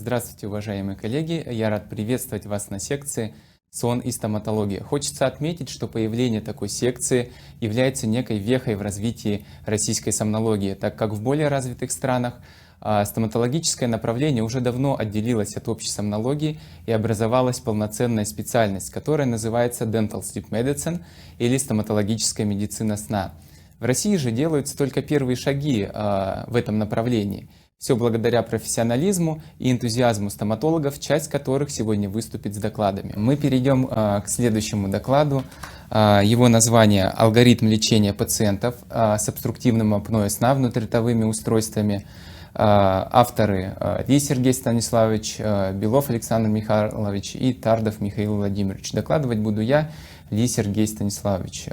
Здравствуйте, уважаемые коллеги! Я рад приветствовать вас на секции «Сон и стоматология». Хочется отметить, что появление такой секции является некой вехой в развитии российской сомнологии, так как в более развитых странах стоматологическое направление уже давно отделилось от общей сомнологии и образовалась полноценная специальность, которая называется Dental Sleep Medicine или стоматологическая медицина сна. В России же делаются только первые шаги в этом направлении. Все благодаря профессионализму и энтузиазму стоматологов, часть которых сегодня выступит с докладами. Мы перейдем к следующему докладу. Его название «Алгоритм лечения пациентов с обструктивным апноэ сна внутриротовыми устройствами». Авторы Ли Сергей Станиславович, Белов Александр Михайлович и Тардов Михаил Владимирович. Докладывать буду я, Ли Сергей Станиславович.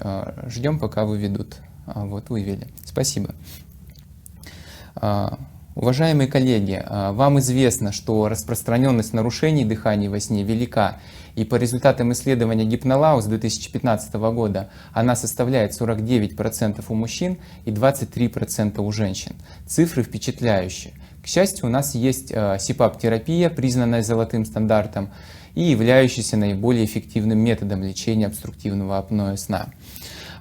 Ждем, пока выведут. Вот, вывели. Спасибо. Уважаемые коллеги, вам известно, что распространенность нарушений дыхания во сне велика, и по результатам исследования Гипнолаус 2015 года она составляет 49% у мужчин и 23% у женщин. Цифры впечатляющие. К счастью, у нас есть СИПАП-терапия, признанная золотым стандартом и являющаяся наиболее эффективным методом лечения обструктивного апноэ сна.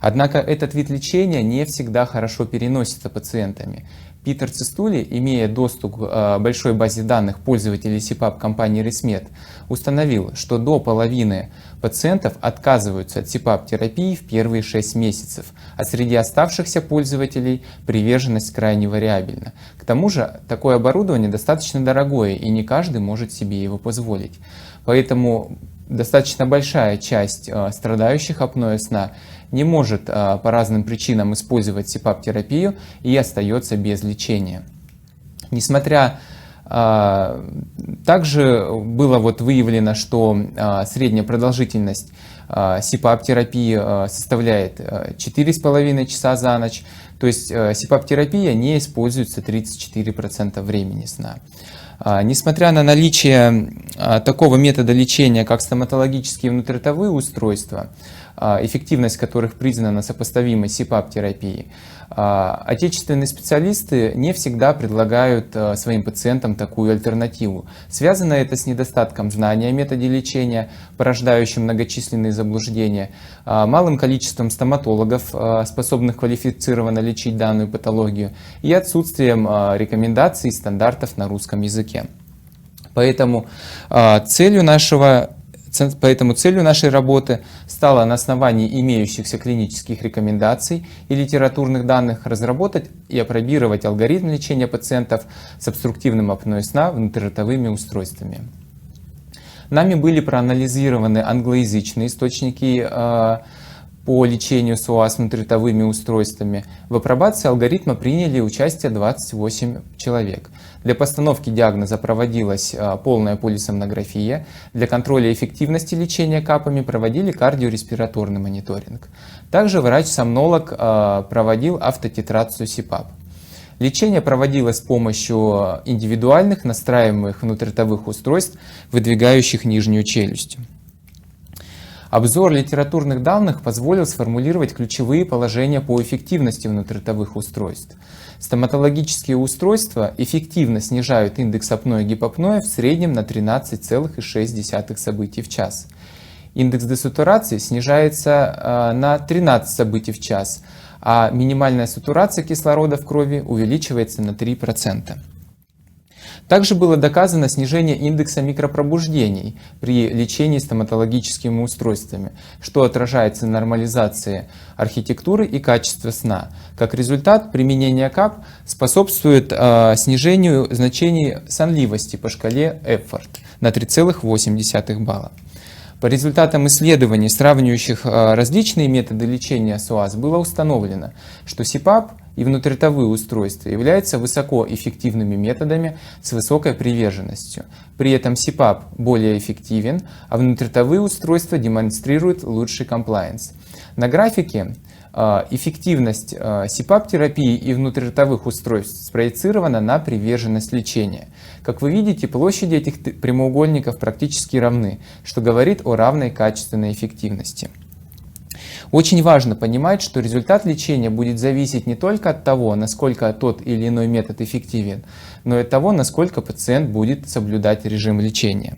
Однако этот вид лечения не всегда хорошо переносится пациентами. Питер Цистулли, имея доступ к большой базе данных пользователей СИПАП компании ResMed, установил, что до половины пациентов отказываются от СИПАП-терапии в первые 6 месяцев, а среди оставшихся пользователей приверженность крайне вариабельна. К тому же, такое оборудование достаточно дорогое, и не каждый может себе его позволить. Поэтому достаточно большая часть страдающих апноэ сна не может по разным причинам использовать СИПАП-терапию и остается без лечения. Также было выявлено, что средняя продолжительность СИПАП-терапии составляет 4,5 часа за ночь, то есть СИПАП-терапия не используется 34% времени сна. Несмотря на наличие такого метода лечения, как стоматологические внутриротовые устройства, эффективность которых признана сопоставимой с СИПАП-терапией, отечественные специалисты не всегда предлагают своим пациентам такую альтернативу. Связано это с недостатком знания о методе лечения, порождающим многочисленные заблуждения, малым количеством стоматологов, способных квалифицированно лечить данную патологию, и отсутствием рекомендаций и стандартов на русском языке. Поэтому целью нашей работы стало на основании имеющихся клинических рекомендаций и литературных данных разработать и апробировать алгоритм лечения пациентов с обструктивным апноэ сна внутриротовыми устройствами. Нами были проанализированы англоязычные источники по лечению СОА с внутриротовыми устройствами. В апробации алгоритма приняли участие 28 человек. Для постановки диагноза проводилась полная полисомнография. Для контроля эффективности лечения капами проводили кардиореспираторный мониторинг. Также врач-сомнолог проводил автотитрацию СИПАП. Лечение проводилось с помощью индивидуальных настраиваемых внутриротовых устройств, выдвигающих нижнюю челюсть. Обзор литературных данных позволил сформулировать ключевые положения по эффективности внутриротовых устройств. Стоматологические устройства эффективно снижают индекс апноэ-гипопноэ в среднем на 13,6 событий в час. Индекс десатурации снижается на 13 событий в час, а минимальная сатурация кислорода в крови увеличивается на 3%. Также было доказано снижение индекса микропробуждений при лечении стоматологическими устройствами, что отражается в нормализации архитектуры и качества сна. Как результат, применение КАП способствует снижению значений сонливости по шкале Эпфорд на 3,8 балла. По результатам исследований, сравнивающих различные методы лечения СОАС, было установлено, что СИПАП и внутриротовые устройства являются высокоэффективными методами с высокой приверженностью. При этом СИПАП более эффективен, а внутриротовые устройства демонстрируют лучший комплаенс. На графике эффективность СИПАП-терапии и внутриротовых устройств спроецирована на приверженность лечения. Как вы видите, площади этих прямоугольников практически равны, что говорит о равной качественной эффективности. Очень важно понимать, что результат лечения будет зависеть не только от того, насколько тот или иной метод эффективен, но и от того, насколько пациент будет соблюдать режим лечения.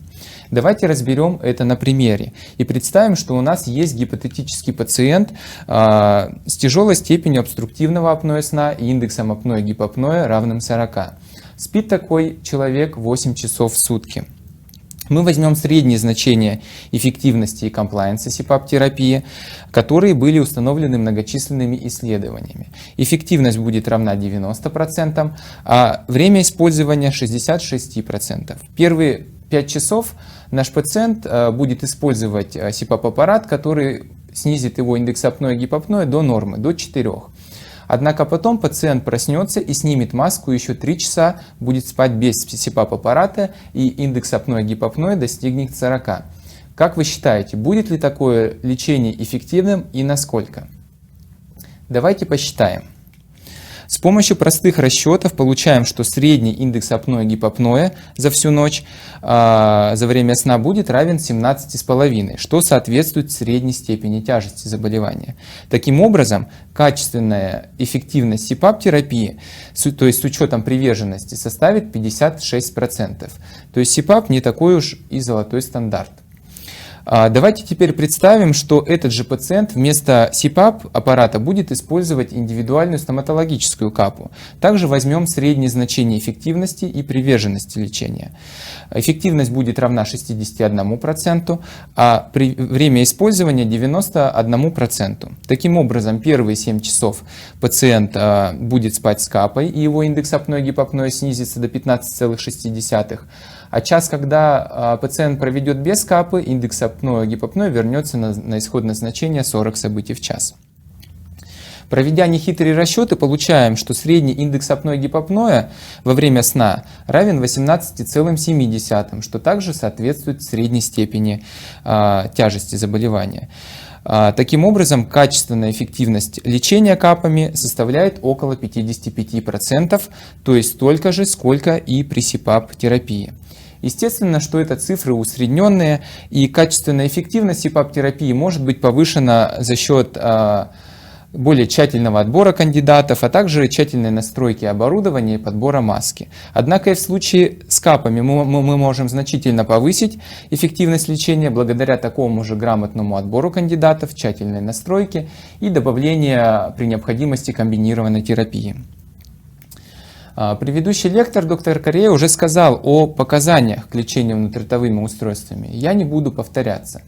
Давайте разберем это на примере и представим, что у нас есть гипотетический пациент с тяжелой степенью обструктивного апноэ сна и индексом апноэ-гипопноэ равным 40. Спит такой человек 8 часов в сутки. Мы возьмем средние значения эффективности и комплаенса СИПАП-терапии, которые были установлены многочисленными исследованиями. Эффективность будет равна 90%, а время использования 66%. Первые 5 часов наш пациент будет использовать СИПАП-аппарат, который снизит его индекс апноэ-гипопноэ до нормы, до 4. Однако потом пациент проснется и снимет маску, еще 3 часа будет спать без СИПАП-аппарата, и индекс апноэ-гипопноэ достигнет 40. Как вы считаете, будет ли такое лечение эффективным и насколько? Давайте посчитаем. С помощью простых расчетов получаем, что средний индекс апноэ-гипопноэ за всю ночь за время сна будет равен 17,5, что соответствует средней степени тяжести заболевания. Таким образом, качественная эффективность СИПАП-терапии, то есть с учетом приверженности, составит 56%. То есть СИПАП не такой уж и золотой стандарт. Давайте теперь представим, что этот же пациент вместо СИПАП-аппарата будет использовать индивидуальную стоматологическую капу. Также возьмем среднее значение эффективности и приверженности лечения. Эффективность будет равна 61%, а время использования 91%. Таким образом, первые 7 часов пациент будет спать с капой, и его индекс апноэ-гипопноэ снизится до 15,6. А час, когда пациент проведет без капы, индекс апноэ-гипопноэ вернется на исходное значение 40 событий в час. Проведя нехитрые расчеты, получаем, что средний индекс апноэ-гипопноэ во время сна равен 18,7, что также соответствует средней степени тяжести заболевания. Таким образом, качественная эффективность лечения капами составляет около 55%, то есть столько же, сколько и при СИПАП-терапии. Естественно, что это цифры усредненные, и качественная эффективность СИПАП-терапии может быть повышена за счет более тщательного отбора кандидатов, а также тщательной настройки оборудования и подбора маски. Однако и в случае с капами мы можем значительно повысить эффективность лечения благодаря такому же грамотному отбору кандидатов, тщательной настройке и добавлению при необходимости комбинированной терапии. Предыдущий лектор, доктор Корея, уже сказал о показаниях к лечению внутриротовыми устройствами. Я не буду повторяться.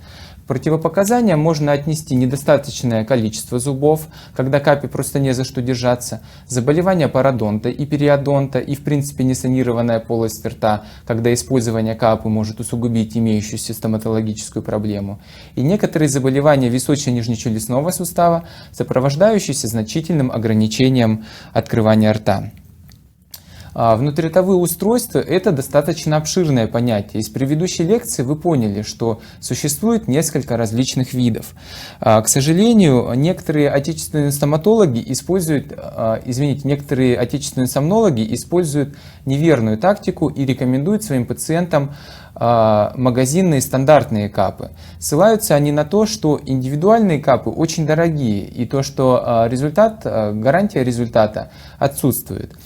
К противопоказаниям можно отнести недостаточное количество зубов, когда капе просто не за что держаться, заболевания пародонта и периодонта и в принципе несанированная полость рта, когда использование капы может усугубить имеющуюся стоматологическую проблему, и некоторые заболевания височно-нижнечелюстного сустава, сопровождающиеся значительным ограничением открывания рта. Внутриротовые устройства – это достаточно обширное понятие. Из предыдущей лекции вы поняли, что существует несколько различных видов. К сожалению, некоторые отечественные стоматологи используют, некоторые отечественные сомнологи используют неверную тактику и рекомендуют своим пациентам магазинные стандартные капы. Ссылаются они на то, что индивидуальные капы очень дорогие и то, что гарантия результата отсутствует.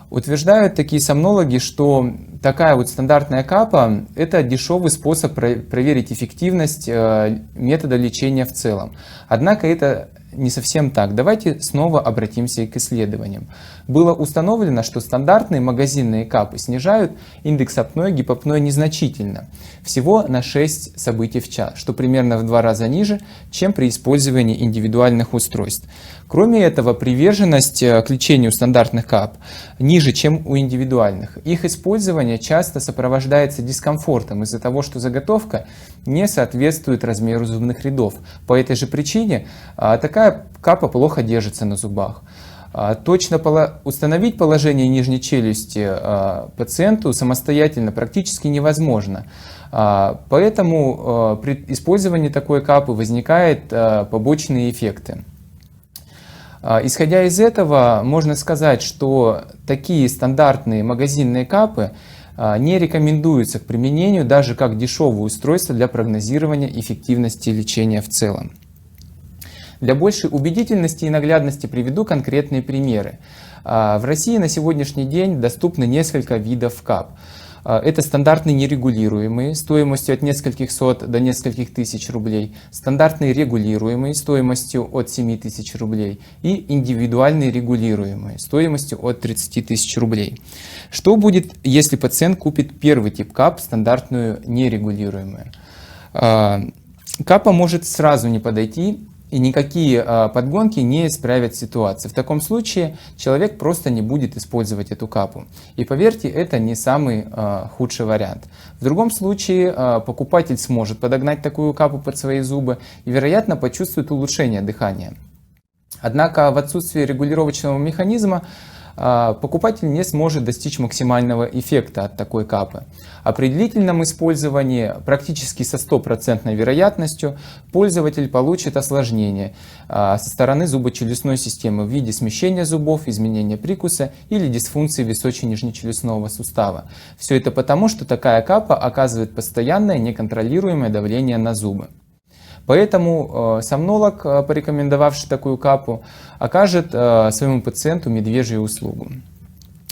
Утверждают такие сомнологи, что такая вот стандартная капа – это дешевый способ проверить эффективность метода лечения в целом. Однако это не совсем так. Давайте снова обратимся к исследованиям. Было установлено, что стандартные магазинные капы снижают индекс апноэ-гипопноэ незначительно, всего на 6 событий в час, что примерно в 2 раза ниже, чем при использовании индивидуальных устройств. Кроме этого, приверженность к лечению стандартных кап ниже, чем у индивидуальных. Их использование часто сопровождается дискомфортом из-за того, что заготовка не соответствует размеру зубных рядов. По этой же причине такая капа плохо держится на зубах. Точно установить положение нижней челюсти пациенту самостоятельно практически невозможно. Поэтому при использовании такой капы возникают побочные эффекты. Исходя из этого, можно сказать, что такие стандартные магазинные капы не рекомендуются к применению даже как дешевое устройство для прогнозирования эффективности лечения в целом. Для большей убедительности и наглядности приведу конкретные примеры. В России на сегодняшний день доступны несколько видов КАП. Это стандартные нерегулируемые стоимостью от нескольких сот до нескольких тысяч рублей, стандартные регулируемые стоимостью от 7 тысяч рублей и индивидуальные регулируемые стоимостью от 30 тысяч рублей. Что будет, если пациент купит первый тип КАП, стандартную нерегулируемую? КАПа может сразу не подойти, и никакие подгонки не исправят ситуацию. В таком случае человек просто не будет использовать эту капу. И поверьте, это не самый худший вариант. В другом случае покупатель сможет подогнать такую капу под свои зубы и, вероятно, почувствует улучшение дыхания. Однако в отсутствии регулировочного механизма покупатель не сможет достичь максимального эффекта от такой капы. А при длительном использовании практически со 100% вероятностью пользователь получит осложнение со стороны зубочелюстной системы в виде смещения зубов, изменения прикуса или дисфункции височно-нижнечелюстного сустава. Все это потому, что такая капа оказывает постоянное неконтролируемое давление на зубы. Поэтому сомнолог, порекомендовавший такую капу, окажет своему пациенту медвежью услугу.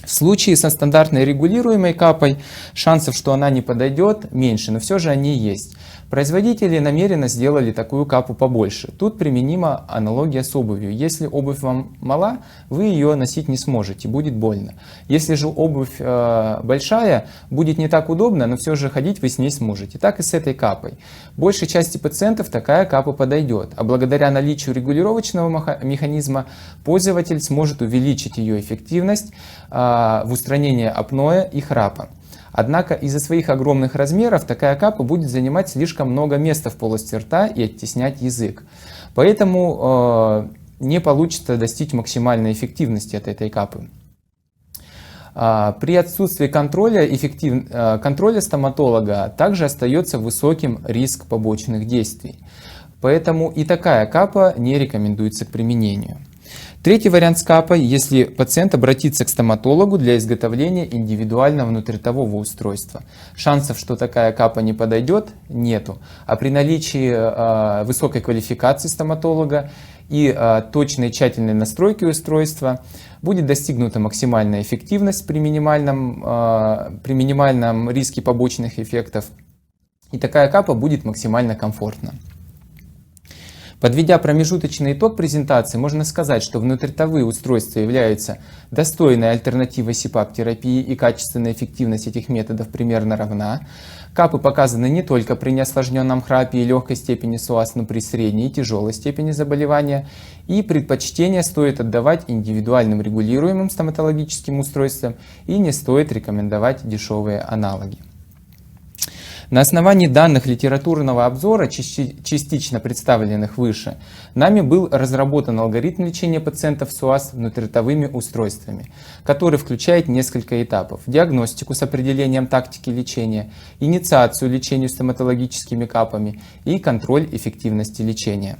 В случае со стандартной регулируемой капой шансов, что она не подойдет, меньше, но все же они есть. Производители намеренно сделали такую капу побольше. Тут применима аналогия с обувью. Если обувь вам мала, вы ее носить не сможете, будет больно. Если же обувь большая, будет не так удобно, но все же ходить вы с ней сможете. Так и с этой капой. Большей части пациентов такая капа подойдет, а благодаря наличию регулировочного механизма пользователь сможет увеличить ее эффективность в устранении апноэ и храпа. Однако из-за своих огромных размеров такая капа будет занимать слишком много места в полости рта и оттеснять язык. Поэтому не получится достичь максимальной эффективности от этой капы. При отсутствии контроля стоматолога также остается высоким риск побочных действий. Поэтому и такая капа не рекомендуется к применению. Третий вариант с капой, если пациент обратится к стоматологу для изготовления индивидуального внутриротового устройства. Шансов, что такая капа не подойдет, нету. А при наличии высокой квалификации стоматолога и точной тщательной настройки устройства будет достигнута максимальная эффективность при минимальном риске побочных эффектов. И такая капа будет максимально комфортна. Подведя промежуточный итог презентации, можно сказать, что внутриротовые устройства являются достойной альтернативой СИПАП-терапии, и качественная эффективность этих методов примерно равна. Капы показаны не только при неосложненном храпе и легкой степени СОАС, но при средней и тяжелой степени заболевания. И предпочтение стоит отдавать индивидуальным регулируемым стоматологическим устройствам, и не стоит рекомендовать дешевые аналоги. На основании данных литературного обзора, частично представленных выше, нами был разработан алгоритм лечения пациентов с СОАС внутриротовыми устройствами, который включает несколько этапов: диагностику с определением тактики лечения, инициацию лечения стоматологическими капами и контроль эффективности лечения.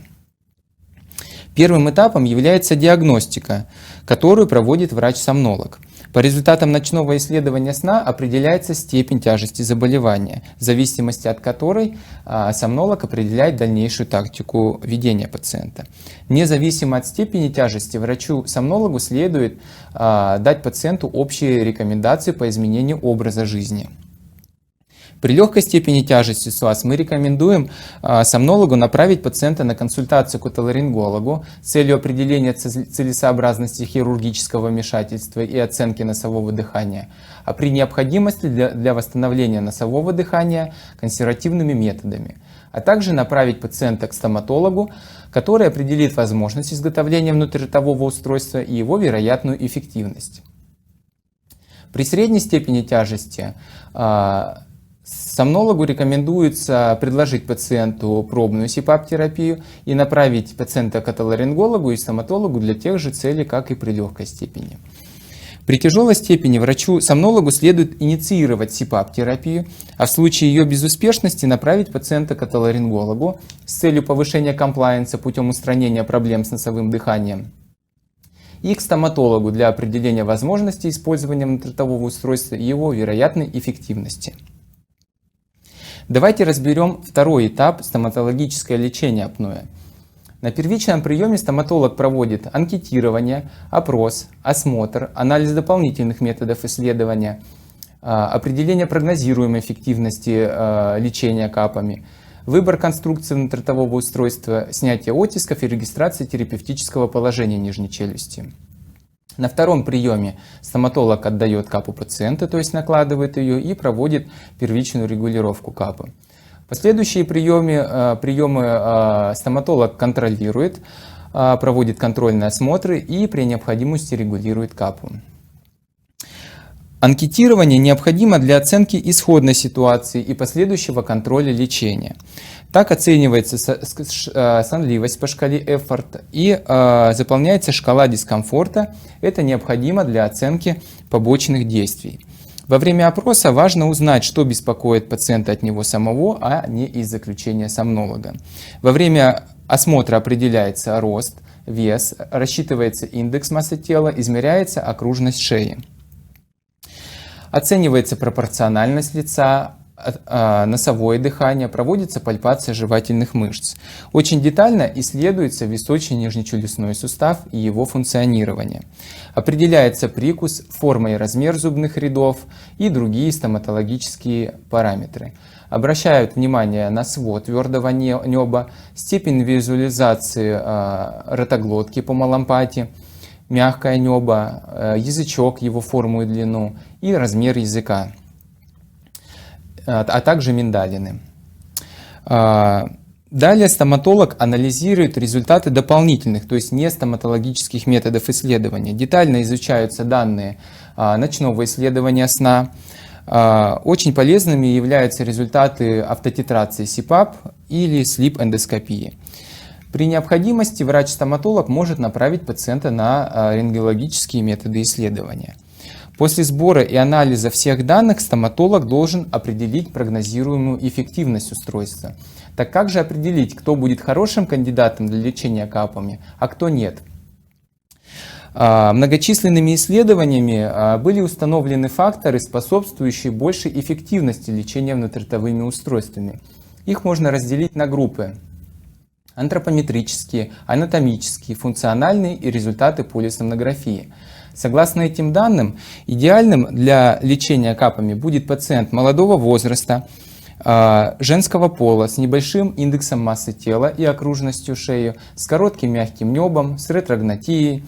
Первым этапом является диагностика, которую проводит врач-сомнолог. По результатам ночного исследования сна определяется степень тяжести заболевания, в зависимости от которой сомнолог определяет дальнейшую тактику ведения пациента. Независимо от степени тяжести, врачу-сомнологу следует дать пациенту общие рекомендации по изменению образа жизни. При легкой степени тяжести СОАС мы рекомендуем сомнологу направить пациента на консультацию к отоларингологу с целью определения целесообразности хирургического вмешательства и оценки носового дыхания, а при необходимости для восстановления носового дыхания консервативными методами, а также направить пациента к стоматологу, который определит возможность изготовления внутриротового устройства и его вероятную эффективность. При средней степени тяжести сомнологу рекомендуется предложить пациенту пробную СИПАП-терапию и направить пациента к отоларингологу и стоматологу для тех же целей, как и при легкой степени. При тяжелой степени врачу-сомнологу следует инициировать СИПАП-терапию, а в случае ее безуспешности направить пациента к отоларингологу с целью повышения комплаенса путем устранения проблем с носовым дыханием и к стоматологу для определения возможности использования внутриротового устройства и его вероятной эффективности. Давайте разберем второй этап — стоматологическое лечение апноэ. На первичном приеме стоматолог проводит анкетирование, опрос, осмотр, анализ дополнительных методов исследования, определение прогнозируемой эффективности лечения капами, выбор конструкции внутриротового устройства, снятие оттисков и регистрация терапевтического положения нижней челюсти. На втором приеме стоматолог отдает капу пациента, то есть накладывает ее и проводит первичную регулировку капы. Последующие приемы стоматолог контролирует, проводит контрольные осмотры и при необходимости регулирует капу. Анкетирование необходимо для оценки исходной ситуации и последующего контроля лечения. Так оценивается сонливость по шкале Эффорт и заполняется шкала дискомфорта. Это необходимо для оценки побочных действий. Во время опроса важно узнать, что беспокоит пациента от него самого, а не из заключения сомнолога. Во время осмотра определяется рост, вес, рассчитывается индекс массы тела, измеряется окружность шеи. Оценивается пропорциональность лица, носовое дыхание, проводится пальпация жевательных мышц. Очень детально исследуется височно-нижнечелюстной сустав и его функционирование. Определяется прикус, форма и размер зубных рядов и другие стоматологические параметры. Обращают внимание на свод твердого неба, степень визуализации ротоглотки по малампати, мягкое небо, язычок, его форму и длину и размер языка, а также миндалины. Далее стоматолог анализирует результаты дополнительных, то есть не стоматологических методов исследования. Детально изучаются данные ночного исследования сна. Очень полезными являются результаты автотитрации СИПАП или слип-эндоскопии. При необходимости врач-стоматолог может направить пациента на рентгенологические методы исследования. После сбора и анализа всех данных стоматолог должен определить прогнозируемую эффективность устройства. Так как же определить, кто будет хорошим кандидатом для лечения капами, а кто нет? Многочисленными исследованиями были установлены факторы, способствующие большей эффективности лечения внутриротовыми устройствами. Их можно разделить на группы: антропометрические, анатомические, функциональные и результаты полисомнографии. Согласно этим данным, идеальным для лечения капами будет пациент молодого возраста, женского пола, с небольшим индексом массы тела и окружностью шеи, с коротким мягким небом, с ретрогнатией,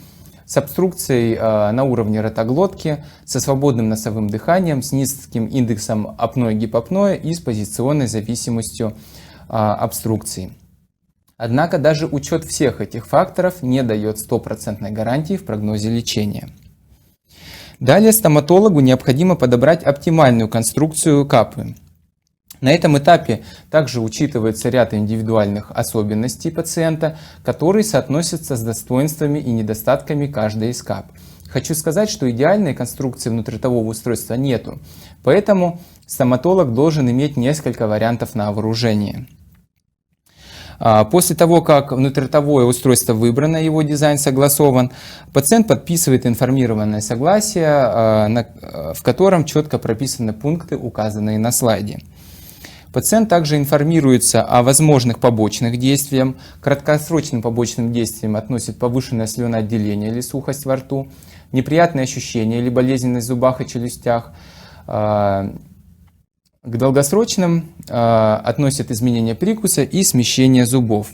с обструкцией на уровне ротоглотки, со свободным носовым дыханием, с низким индексом апноэ-гипопноэ и с позиционной зависимостью обструкции. Однако даже учет всех этих факторов не дает стопроцентной гарантии в прогнозе лечения. Далее стоматологу необходимо подобрать оптимальную конструкцию капы. На этом этапе также учитывается ряд индивидуальных особенностей пациента, которые соотносятся с достоинствами и недостатками каждой из кап. Хочу сказать, что идеальной конструкции внутриротового устройства нету, поэтому стоматолог должен иметь несколько вариантов на вооружение. После того, как внутриротовое устройство выбрано, его дизайн согласован, пациент подписывает информированное согласие, в котором четко прописаны пункты, указанные на слайде. Пациент также информируется о возможных побочных действиях. К краткосрочным побочным действиям относят повышенное слюноотделение или сухость во рту, неприятные ощущения или болезненность в зубах и челюстях. К долгосрочным относят изменения прикуса и смещение зубов.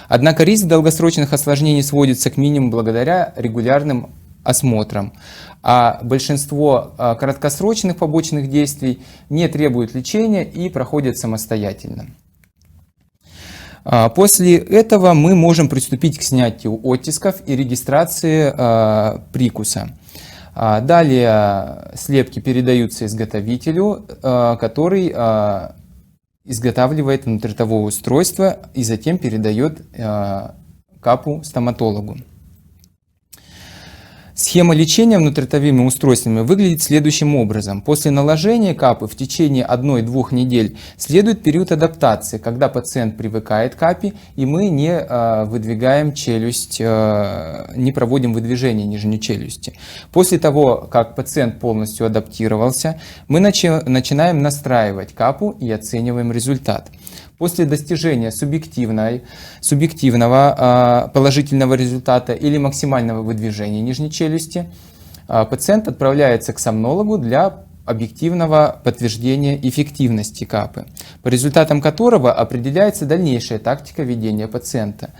Однако риск долгосрочных осложнений сводится к минимуму благодаря регулярным осмотрам, а большинство краткосрочных побочных действий не требуют лечения и проходят самостоятельно. После этого мы можем приступить к снятию оттисков и регистрации прикуса. Далее слепки передаются изготовителю, который изготавливает внутриротовое устройство и затем передает капу стоматологу. Схема лечения внутриротовыми устройствами выглядит следующим образом. После наложения капы в течение 1-2 недель следует период адаптации, когда пациент привыкает к капе, и мы не выдвигаем челюсть, не проводим выдвижение нижней челюсти. После того, как пациент полностью адаптировался, мы начинаем настраивать капу и оцениваем результат. После достижения субъективного положительного результата или максимального выдвижения нижней челюсти пациент отправляется к сомнологу для объективного подтверждения эффективности КАПы, по результатам которого определяется дальнейшая тактика ведения пациента.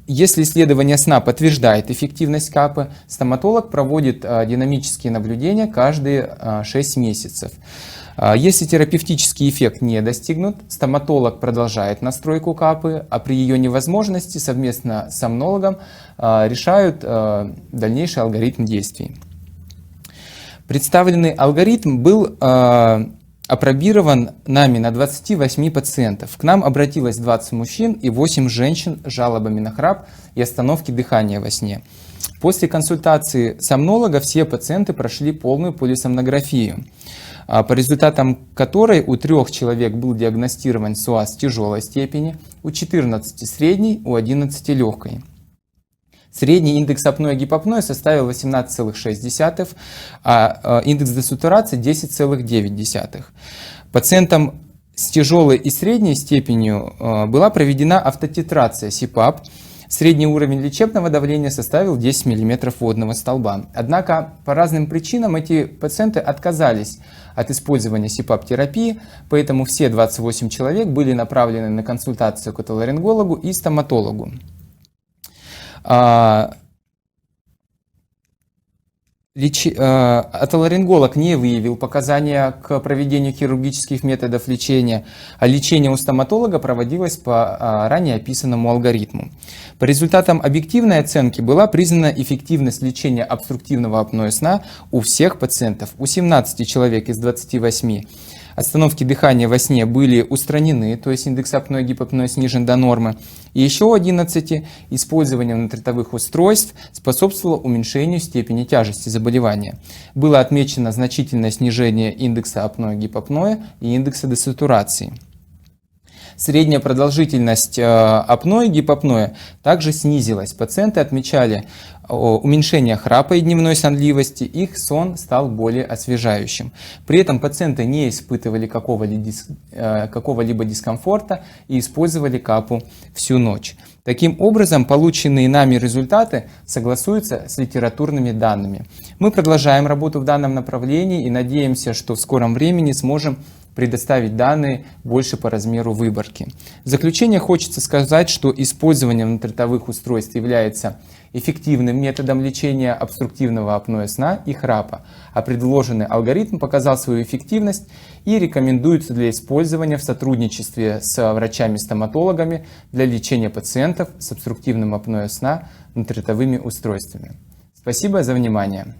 Если исследование сна подтверждает эффективность КАПы, стоматолог проводит динамические наблюдения каждые 6 месяцев. Если терапевтический эффект не достигнут, стоматолог продолжает настройку КАПы, а при ее невозможности совместно с сомнологом решают дальнейший алгоритм действий. Представленный алгоритм был апробирован нами на 28 пациентов. К нам обратилось 20 мужчин и 8 женщин с жалобами на храп и остановки дыхания во сне. После консультации сомнолога все пациенты прошли полную полисомнографию, по результатам которой у 3 человек был диагностирован СОАС тяжелой степени, у 14 средней, у 11 легкой. Средний индекс апноэ-гипопноэ составил 18,6, а индекс десатурации 10,9. Пациентам с тяжелой и средней степенью была проведена автотитрация СИПАП. Средний уровень лечебного давления составил 10 мм водного столба. Однако по разным причинам эти пациенты отказались от использования СИПАП-терапии, поэтому все 28 человек были направлены на консультацию к отоларингологу и стоматологу. Отоларинголог не выявил показания к проведению хирургических методов лечения, а лечение у стоматолога проводилось по ранее описанному алгоритму. По результатам объективной оценки была признана эффективность лечения обструктивного апноэ сна у всех пациентов, у 17 человек из 28. Остановки дыхания во сне были устранены, то есть индекс апноэ-гипопноэ снижен до нормы. И еще у 11 использование внутритовых устройств способствовало уменьшению степени тяжести заболевания. Было отмечено значительное снижение индекса апноэ-гипопноэ и индекса десатурации. Средняя продолжительность апноэ-гипопноэ также снизилась. Пациенты отмечали уменьшение храпа и дневной сонливости, их сон стал более освежающим. При этом пациенты не испытывали какого-либо дискомфорта и использовали КАПу всю ночь. Таким образом, полученные нами результаты согласуются с литературными данными. Мы продолжаем работу в данном направлении и надеемся, что в скором времени сможем предоставить данные больше по размеру выборки. В заключение хочется сказать, что использование внутритовых устройств является эффективным методом лечения обструктивного апноэ сна и храпа, а предложенный алгоритм показал свою эффективность и рекомендуется для использования в сотрудничестве с врачами-стоматологами для лечения пациентов с обструктивным апноэ сна внутритовыми устройствами. Спасибо за внимание.